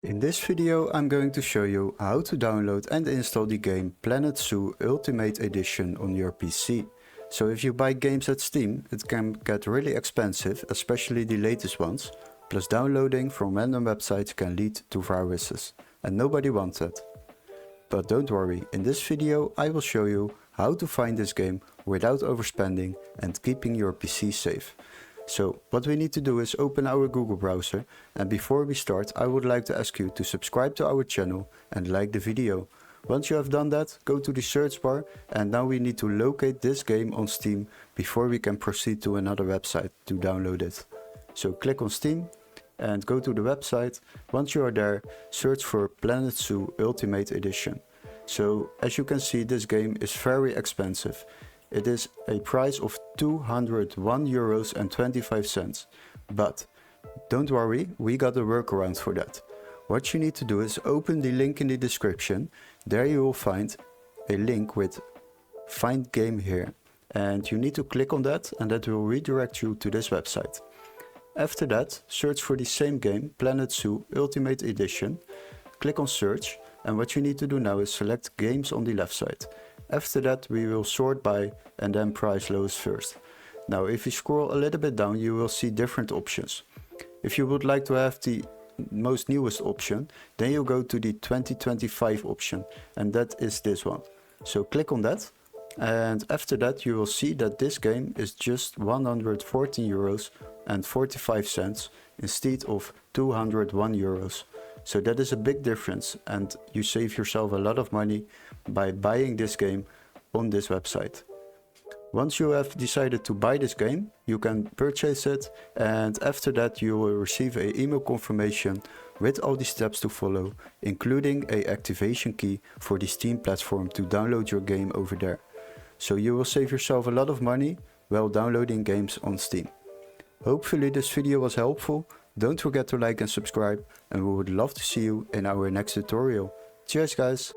In this video I'm going to show you how to download and install the game Planet Zoo Ultimate Edition on your PC. So if you buy games at Steam, it can get really expensive, especially the latest ones, plus downloading from random websites can lead to viruses, and nobody wants that. But don't worry, in this video I will show you how to find this game without overspending and keeping your PC safe. So what we need to do is open our Google browser, and before we start I would like to ask you to subscribe to our channel and like the video. Once you have done that, go to the search bar, and now we need to locate this game on Steam before we can proceed to another website to download it. So click on Steam and go to the website. Once you are there, search for Planet Zoo Ultimate Edition. So as you can see, this game is very expensive. It is a price of €201.25, but don't worry, we got a workaround for that. What you need to do is open the link in the description. There you will find a link with Find Game Here, and you need to click on that, and that will redirect you to this website. After that, search for the same game, Planet Zoo Ultimate Edition. Click on search, and what you need to do now is select games on the left side. After that we will sort by and then price lowest first. Now if you scroll a little bit down you will see different options. If you would like to have the most newest option, then you go to the 2025 option, and that is this one. So click on that, and after that you will see that this game is just €114.45 instead of €201. So that is a big difference, and you save yourself a lot of money by buying this game on this website. Once you have decided to buy this game, you can purchase it, and after that you will receive an email confirmation with all the steps to follow, including an activation key for the Steam platform to download your game over there. So you will save yourself a lot of money while downloading games on Steam. Hopefully this video was helpful. Don't forget to like and subscribe, and we would love to see you in our next tutorial. Cheers guys!